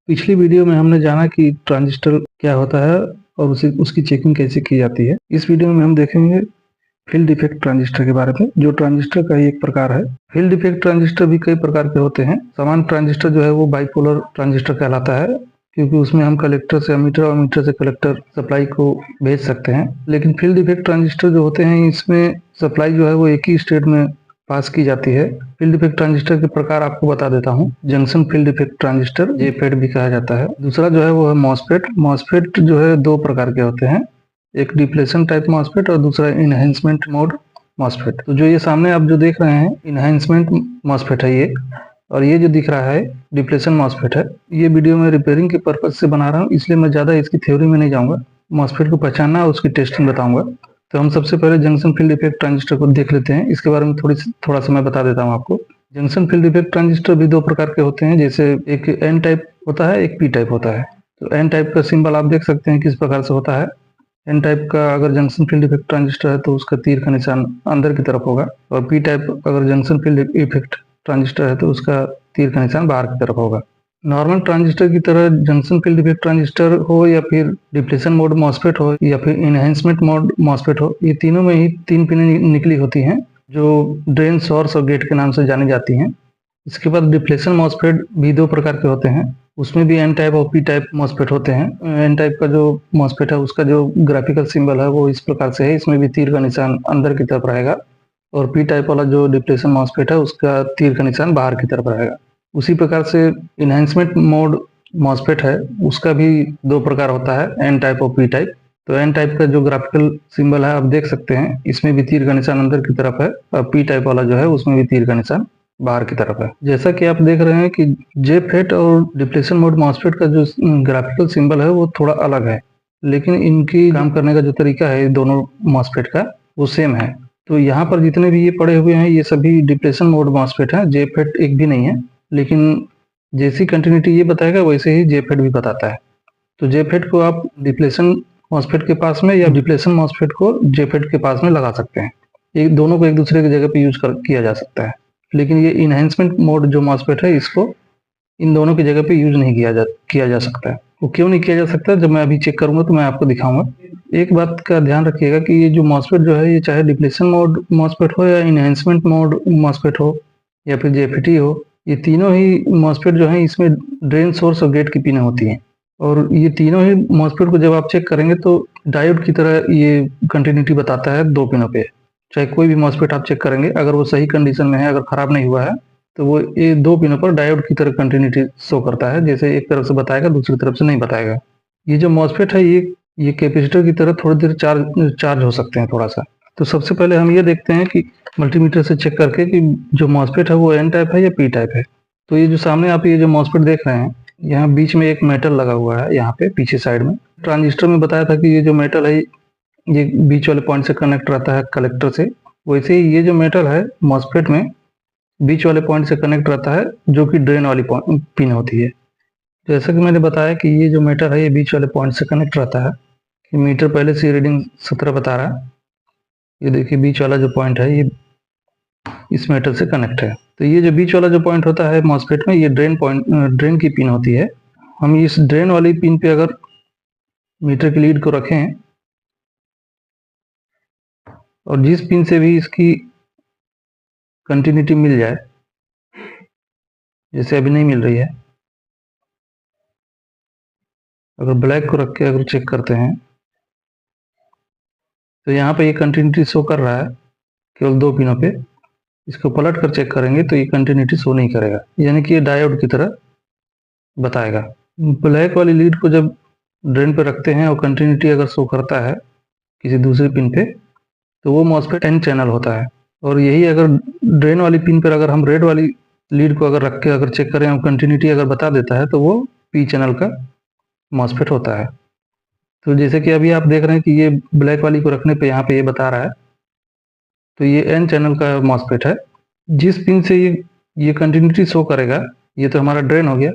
पिछली वीडियो में हमने जाना कि ट्रांजिस्टर क्या होता है और उसकी चेकिंग कैसे की जाती है। इस वीडियो में हम देखेंगे फील्ड इफेक्ट ट्रांजिस्टर के बारे में, जो ट्रांजिस्टर का ही एक प्रकार है। फील्ड इफेक्ट ट्रांजिस्टर भी कई प्रकार के होते हैं। सामान्य ट्रांजिस्टर जो है वो बाइपोलर ट्रांजिस्टर कहलाता है, क्योंकि उसमें हम कलेक्टर से एमीटर और एमीटर से कलेक्टर सप्लाई को भेज सकते हैं। लेकिन फील्ड इफेक्ट ट्रांजिस्टर जो होते हैं, इसमें सप्लाई जो है वो एक ही स्टेट में पास की जाती है। फील्ड इफेक्ट ट्रांजिस्टर के प्रकार आपको बता देता हूँ। जंक्शन फील्ड इफेक्ट ट्रांजिस्टर, जेफेड भी कहा जाता है। दूसरा जो है वो है मॉसफेट। मॉसफेट जो है दो प्रकार के होते हैं, एक डिप्लेशन टाइप मॉसफेट और दूसरा इनहेंसमेंट मोड मॉसफेट। तो जो ये सामने आप जो देख रहे हैं इनहेंसमेंट मॉसफेट है ये, और ये जो दिख रहा है डिप्लेशन मॉसफेट है। ये वीडियो में रिपेयरिंग के पर्पज से बना रहा हूँ, इसलिए मैं ज्यादा इसकी थ्योरी में नहीं जाऊंगा। मॉसफेट को पहचानना और उसकी टेस्टिंग बताऊंगा। तो हम सबसे पहले जंक्शन फील्ड इफेक्ट ट्रांजिस्टर को देख लेते हैं। इसके बारे में थोड़ा सा मैं बता देता हूँ आपको। जंक्शन फील्ड इफेक्ट ट्रांजिस्टर भी दो प्रकार के होते हैं, जैसे एक एन टाइप होता है, एक पी टाइप होता है। तो एन टाइप का सिंबल आप देख सकते हैं किस प्रकार से होता है। एन टाइप का अगर जंक्शन फील्ड इफेक्ट ट्रांजिस्टर है तो उसका तीर का निशान अंदर की तरफ होगा, और पी टाइप अगर जंक्शन फील्ड इफेक्ट ट्रांजिस्टर है तो उसका तीर का निशान बाहर की तरफ होगा। नॉर्मल ट्रांजिस्टर की तरह जंक्शन फील्ड इफेक्ट ट्रांजिस्टर हो या फिर डिप्लेशन मोड मॉसफेट हो या फिर इनहेंसमेंट मोड मॉसफेट हो, ये तीनों में ही तीन पिनें निकली होती हैं, जो ड्रेन, सोर्स और गेट के नाम से जानी जाती हैं। इसके बाद डिप्लेशन मॉसफेट भी दो प्रकार के होते हैं, उसमें भी एन टाइप और पी टाइप मॉसफेट होते हैं। एन टाइप का जो मॉसफेट है उसका जो ग्राफिकल सिंबल है वो इस प्रकार से है, इसमें भी तीर का निशान अंदर की तरफ रहेगा, और पी टाइप वाला जो डिप्लेशन मॉसफेट है उसका तीर का निशान बाहर की तरफ रहेगा। उसी प्रकार से इनहेंसमेंट मोड मॉसफेट है, उसका भी दो प्रकार होता है, एन टाइप और पी टाइप। तो एन टाइप का जो ग्राफिकल सिंबल है आप देख सकते हैं, इसमें भी तीर का निशान अंदर की तरफ है, और पी टाइप वाला जो है उसमें भी तीर का निशान बाहर की तरफ है। जैसा कि आप देख रहे हैं कि जेफेट और डिप्लेशन मोड मॉसफेट का जो ग्राफिकल सिंबल है वो थोड़ा अलग है, लेकिन इनकी काम करने का जो तरीका है दोनों मॉसफेट का वो सेम है। तो यहाँ पर जितने भी ये पड़े हुए हैं ये सभी डिप्लेशन मोड मॉसफेट हैं, जेफेट एक भी नहीं है। लेकिन जैसी कंटिन्यूटी ये बताएगा वैसे ही जेफेट भी बताता है। तो जेफेट को आप डिप्लेशन मॉसफेट के पास में या डिप्लेशन मॉसफेट को जेफेट के पास में लगा सकते हैं। एक दोनों को एक दूसरे की जगह पे यूज किया जा सकता है। लेकिन ये इनहेंसमेंट मोड जो मॉसफेट है इसको इन दोनों की जगह पे यूज नहीं किया जा सकता है। वो क्यों नहीं किया जा सकता, जब मैं अभी चेक करूंगा तो मैं आपको दिखाऊंगा। एक बात का ध्यान रखिएगा कि ये जो मॉसफेट जो है ये चाहे डिप्लेशन मोड मॉसफेट हो या इनहेंसमेंट मोड मॉसफेट हो या फिर जेफीटी हो, ये तीनों ही मॉसफेट जो है इसमें ड्रेन, सोर्स और गेट की पिनें होती हैं। और ये तीनों ही मॉसफेट को जब आप चेक करेंगे तो डायोड की तरह ये कंटिन्यूटी बताता है दो पिनों पे। चाहे कोई भी मॉसफेट आप चेक करेंगे, अगर वो सही कंडीशन में है, अगर खराब नहीं हुआ है, तो वो ये दो पिनों पर डायोड की तरह कंटिन्यूटी शो करता है, जैसे एक तरफ से बताएगा दूसरी तरफ से नहीं बताएगा। ये जो मॉसफेट है ये कैपेसिटर की तरह थोड़ी देर चार्ज हो सकते हैं थोड़ा सा। तो सबसे पहले हम ये देखते हैं कि मल्टीमीटर से चेक करके कि जो मॉसफेट है वो एन टाइप है या पी टाइप है। तो ये जो सामने आप ये जो मॉसफेट देख रहे हैं, यहाँ बीच में एक मेटल लगा हुआ है, यहाँ पे पीछे साइड में। ट्रांजिस्टर में बताया था कि ये जो मेटल है ये बीच वाले पॉइंट से कनेक्ट रहता है कलेक्टर से, वैसे ही ये जो मेटल है मॉसफेट में बीच वाले पॉइंट से कनेक्ट रहता है, जो कि ड्रेन वाली पिन होती है। जैसा कि मैंने बताया कि ये जो मेटल है ये बीच वाले पॉइंट से कनेक्ट रहता है। मीटर पहले से रीडिंग 17 बता रहा है। ये देखिए बीच वाला जो पॉइंट है ये इस मेटल से कनेक्ट है। तो ये जो बीच वाला जो पॉइंट होता है मॉसफेट में, ये ड्रेन की पिन होती है। हम इस ड्रेन वाली पिन पे अगर मीटर की लीड को रखें और जिस पिन से भी इसकी कंटिन्यूटी मिल जाए, जैसे अभी नहीं मिल रही है, अगर ब्लैक को रख के अगर चेक करते हैं तो यहाँ पे ये कंटिन्यूटी शो कर रहा है केवल दो पिनों पे। इसको पलट कर चेक करेंगे तो ये कंटिन्यूटी शो नहीं करेगा, यानी कि ये डायोड की तरह बताएगा। ब्लैक वाली लीड को जब ड्रेन पे रखते हैं और कंटिन्यूटी अगर शो करता है किसी दूसरी पिन पे, तो वो मॉसफेट एन चैनल होता है। और यही अगर ड्रेन वाली पिन पर अगर हम रेड वाली लीड को अगर रख के अगर चेक करें और कंटिन्यूटी अगर बता देता है तो वो पी चैनल का मॉसफेट होता है। तो जैसे कि अभी आप देख रहे हैं कि ये ब्लैक वाली को रखने पे यहाँ पे ये बता रहा है, तो ये एन चैनल का मॉसफेट है। जिस पिन से ये कंटिन्यूटी शो करेगा, ये तो हमारा ड्रेन हो गया,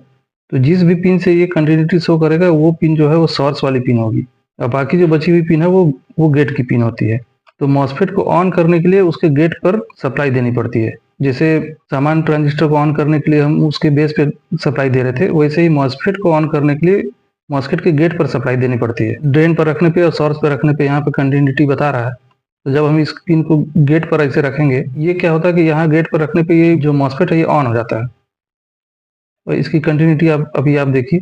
तो जिस भी पिन से ये कंटिन्यूटी शो करेगा वो पिन जो है वो सोर्स वाली पिन होगी, और बाकी जो बची हुई पिन है वो गेट की पिन होती है। तो मॉसफेट को ऑन करने के लिए उसके गेट पर सप्लाई देनी पड़ती है। जैसे सामान्य ट्रांजिस्टर को ऑन करने के लिए हम उसके बेस पे सप्लाई दे रहे थे, वैसे ही मॉसफेट को ऑन करने के लिए मॉसफेट के गेट पर सप्लाई देनी पड़ती है। ड्रेन पर रखने पे और सोर्स पर रखने पे यहाँ पे कंटिन्यूटी बता रहा है। तो जब हम इस पिन को गेट पर ऐसे रखेंगे, ये क्या होता है कि यहाँ गेट पर रखने पे ये जो मॉसफेट है ये ऑन हो जाता है। और इसकी कंटिन्यूटी अभी आप देखिए,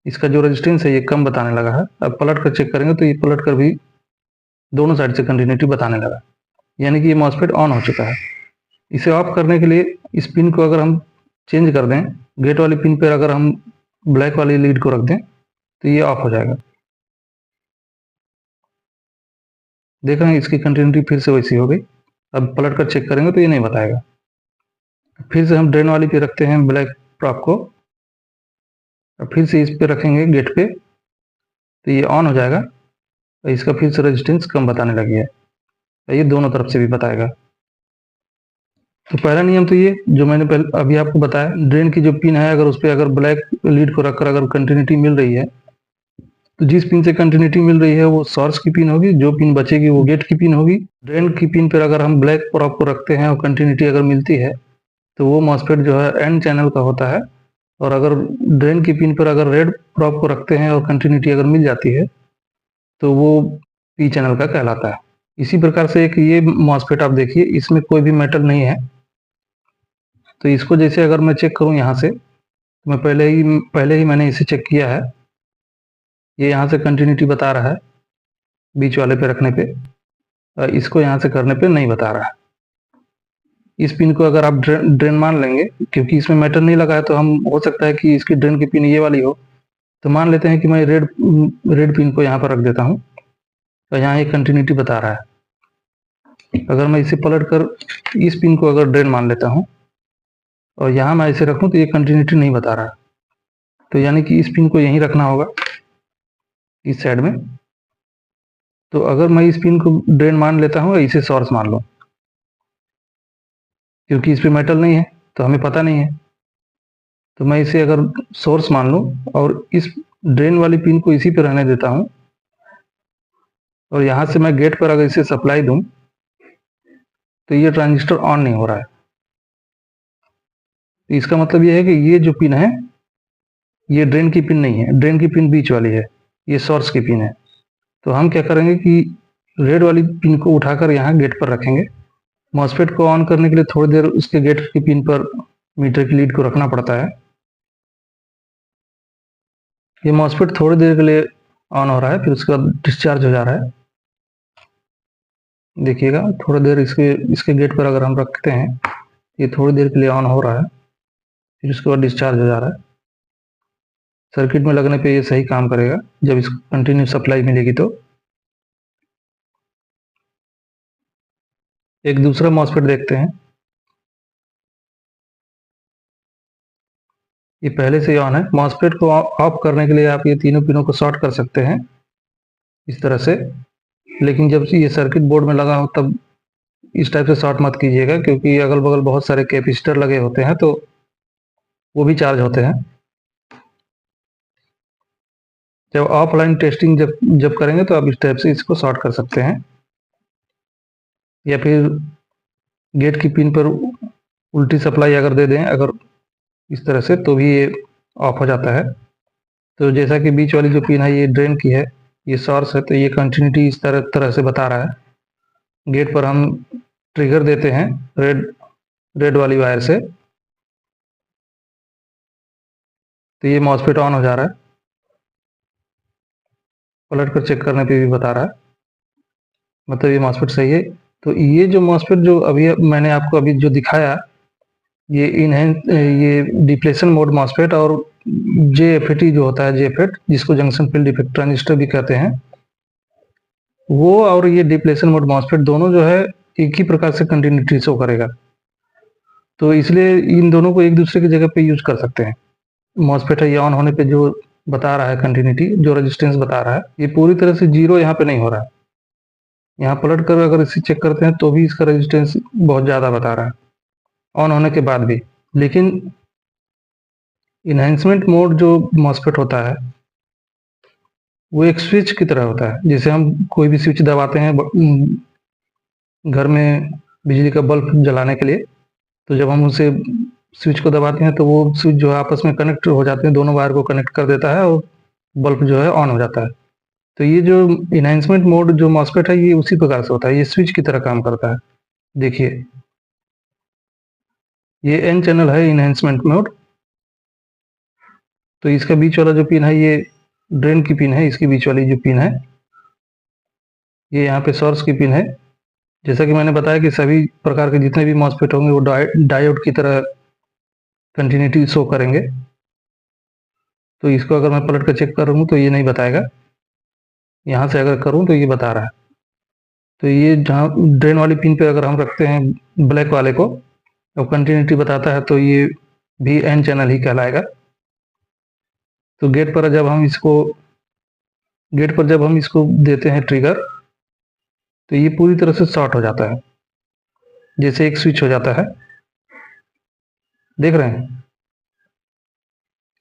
इसका जो रेजिस्टेंस है ये कम बताने लगा है। अब पलट कर चेक करेंगे तो ये पलट कर भी दोनों साइड से कंटिन्यूटी बताने लगा, यानी कि ये मॉसफेट ऑन हो चुका है। इसे ऑफ करने के लिए इस पिन को अगर हम चेंज कर दें, गेट वाली पिन पर अगर हम ब्लैक वाली लीड को रख दें तो ये ऑफ हो जाएगा। देख रहे हैं, इसकी कंटिन्यूटी फिर से वैसी हो गई। अब पलट कर चेक करेंगे तो ये नहीं बताएगा। फिर से हम ड्रेन वाली पे रखते हैं ब्लैक प्रॉप को, अब फिर से इस पे रखेंगे गेट पे तो ये ऑन हो जाएगा। और इसका फिर से रेजिस्टेंस कम बताने लगी है, ये दोनों तरफ से भी बताएगा। तो पहला नियम तो ये जो मैंने पहले अभी आपको बताया, ड्रेन की जो पिन है अगर उस पर अगर ब्लैक लीड को रखकर अगर कंटिन्यूटी मिल रही है तो जिस पिन से कंटिन्यूटी मिल रही है वो सोर्स की पिन होगी, जो पिन बचेगी वो गेट की पिन होगी। ड्रेन की पिन पर अगर हम ब्लैक प्रॉप को रखते हैं और कंटिन्यूटी अगर मिलती है तो वो मॉसफेट जो है एन चैनल का होता है। और अगर ड्रेन की पिन पर अगर रेड प्रॉप को रखते हैं और कंटिन्यूटी अगर मिल जाती है तो वो पी चैनल का कहलाता है। इसी प्रकार से एक ये मॉसफेट आप देखिए, इसमें कोई भी मेटल नहीं है। तो इसको जैसे अगर मैं चेक करूं यहाँ से, तो मैं पहले ही मैंने इसे चेक किया है। ये यहाँ से कंटिन्यूटी बता रहा है बीच वाले पे रखने पे, इसको यहाँ से करने पे नहीं बता रहा है। इस पिन को अगर आप ड्रेन मान लेंगे, क्योंकि इसमें मेटल नहीं लगा है तो हम हो सकता है कि इसकी ड्रेन की पिन ये वाली हो, तो मान लेते हैं कि मैं रेड पिन को यहाँ पर रख देता हूँ और यहाँ ये कंटिन्यूटी बता रहा है। अगर मैं इसे पलट कर इस पिन को अगर ड्रेन मान लेता हूँ और यहाँ मैं इसे रखूँ तो ये कंटिन्यूटी नहीं बता रहा है। तो यानी कि इस पिन को यहीं रखना होगा इस साइड में। तो अगर मैं इस पिन को ड्रेन मान लेता हूँ, इसे सोर्स मान लो, क्योंकि इस पे मेटल नहीं है तो हमें पता नहीं है, तो मैं इसे अगर सोर्स मान लूँ और इस ड्रेन वाली पिन को इसी पे रहने देता हूँ और यहाँ से मैं गेट पर अगर इसे सप्लाई दूं तो ये ट्रांजिस्टर ऑन नहीं हो रहा है। तो इसका मतलब ये है कि ये जो पिन है ये ड्रेन की पिन नहीं है, ड्रेन की पिन बीच वाली है, ये सोर्स की पिन है। तो हम क्या करेंगे कि रेड वाली पिन को उठाकर यहाँ गेट पर रखेंगे। मॉसफेट को ऑन करने के लिए थोड़ी देर उसके गेट की पिन पर मीटर की लीड को रखना पड़ता है। ये मॉसफेट थोड़ी देर के लिए ऑन हो रहा है, फिर उसके बाद डिस्चार्ज हो जा रहा है। देखिएगा, थोड़ी देर इसके गेट पर अगर हम रखते हैं, ये थोड़ी देर के लिए ऑन हो रहा है, फिर उसके बाद डिस्चार्ज हो जा रहा है। सर्किट में लगने पे ये सही काम करेगा जब इसको कंटिन्यू सप्लाई मिलेगी। तो एक दूसरा मॉसफेट देखते हैं, ये पहले से ही ऑन है। मॉसफेट को ऑफ करने के लिए आप ये तीनों पिनों को शॉर्ट कर सकते हैं इस तरह से, लेकिन जब ये सर्किट बोर्ड में लगा हो तब इस टाइप से शॉर्ट मत कीजिएगा, क्योंकि अगल बगल बहुत सारे कैपेसिटर लगे होते हैं तो वो भी चार्ज होते हैं। जब ऑफलाइन टेस्टिंग जब करेंगे तो आप इस टाइप से इसको शॉर्ट कर सकते हैं, या फिर गेट की पिन पर उल्टी सप्लाई अगर दे दें अगर इस तरह से, तो भी ये ऑफ हो जाता है। तो जैसा कि बीच वाली जो पिन है ये ड्रेन की है, ये सोर्स है, तो ये कंटिन्यूटी इस तरह से बता रहा है। गेट पर हम ट्रिगर देते हैं रेड वाली वायर से, तो ये मॉसफेट ऑन हो जा रहा है। पलट कर चेक करने पे भी बता रहा है, मतलब ये मॉसफेट सही है। तो ये जो मॉसफेट जो अभी मैंने आपको अभी जो दिखाया, ये डिप्लेशन मोड मॉसफेट और JFET जो होता है, JFET जिसको जंक्शन फील्ड इफेक्ट ट्रांजिस्टर भी कहते हैं, वो और ये डिप्लेशन मोड मॉसफेट दोनों जो है एक ही प्रकार से कंटिन्यूटी शो करेगा। तो इसलिए इन दोनों को एक दूसरे की जगह पे यूज कर सकते हैं। मॉसफेट है ये ऑन होने पे जो बता रहा है कंटिन्यूटी, जो रेजिस्टेंस बता रहा है, ये पूरी तरह से जीरो यहाँ पे नहीं हो रहा है। यहाँ पलट कर अगर इसे चेक करते हैं तो भी इसका रेजिस्टेंस बहुत ज़्यादा बता रहा है ऑन होने के बाद भी। लेकिन इन्हेंसमेंट मोड जो मॉसफेट होता है वो एक स्विच की तरह होता है। जैसे हम कोई भी स्विच दबाते हैं घर में बिजली का बल्ब जलाने के लिए, तो जब हम उसे स्विच को दबाते हैं तो वो स्विच जो है आपस में कनेक्ट हो जाते हैं, दोनों वायर को कनेक्ट कर देता है और बल्ब जो है ऑन हो जाता है। तो ये जो इनहैंसमेंट मोड जो मॉसफेट है ये उसी प्रकार से होता है, ये स्विच की तरह काम करता है। देखिए ये एन चैनल है इनहैंसमेंट मोड, तो इसका बीच वाला जो पिन है ये ड्रेन की पिन है, इसकी बीच वाली जो पिन है ये यहाँ पे सोर्स की पिन है। जैसा कि मैंने बताया कि सभी प्रकार के जितने भी मॉसफेट होंगे वो डायोड की तरह कंटिन्यूटी शो करेंगे। तो इसको अगर मैं पलट कर चेक करूँ तो ये नहीं बताएगा, यहाँ से अगर करूँ तो ये बता रहा है। तो ये जहाँ ड्रेन वाली पिन पे अगर हम रखते हैं ब्लैक वाले को और कंटिन्यूटी बताता है तो ये भी एन चैनल ही कहलाएगा। तो गेट पर जब हम इसको देते हैं ट्रिगर तो ये पूरी तरह से शॉर्ट हो जाता है, जैसे एक स्विच हो जाता है, देख रहे हैं,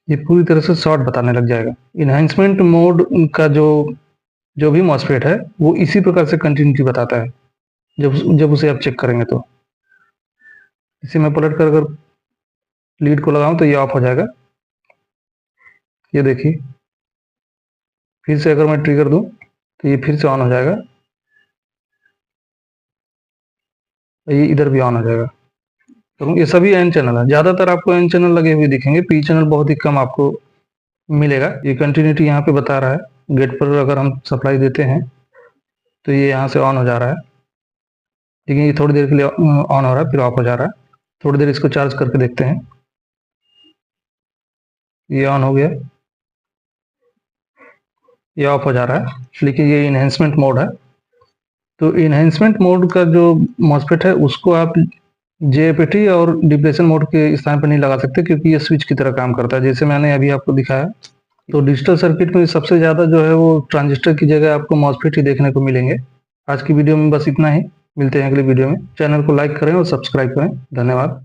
ये पूरी तरह से शॉर्ट बताने लग जाएगा। इनहैंसमेंट मोड का जो भी मॉसफेट है वो इसी प्रकार से कंटिन्यूटी बताता है जब उसे आप चेक करेंगे। तो इसे मैं पलट कर अगर लीड को लगाऊं तो ये ऑफ हो जाएगा, ये देखिए। फिर से अगर मैं ट्रिगर दूं तो ये फिर से ऑन हो जाएगा, ये इधर भी ऑन हो जाएगा। तो ये सभी एन चैनल है, ज्यादातर आपको एन चैनल लगे हुए दिखेंगे, पी चैनल बहुत ही कम आपको मिलेगा। ये कंटिन्यूटी यहाँ पे बता रहा है। गेट पर अगर हम सप्लाई देते हैं तो ये यहाँ से ऑन हो जा रहा है, लेकिन ये थोड़ी देर के लिए ऑन हो रहा है फिर ऑफ हो जा रहा है। थोड़ी देर इसको चार्ज करके देखते हैं, ये ऑन हो गया, ये ऑफ हो जा रहा है, लेकिन ये इनहेंसमेंट मोड है। तो इनहेंसमेंट मोड का जो मॉसफेट है उसको आप जेएपीटी और डिप्रेशन मोड के स्थान पर नहीं लगा सकते, क्योंकि ये स्विच की तरह काम करता है, जैसे मैंने अभी आपको दिखाया। तो डिजिटल सर्किट में सबसे ज़्यादा जो है वो ट्रांजिस्टर की जगह आपको मॉसफेट ही देखने को मिलेंगे। आज की वीडियो में बस इतना ही, मिलते हैं अगले वीडियो में। चैनल को लाइक करें और सब्सक्राइब करें। धन्यवाद।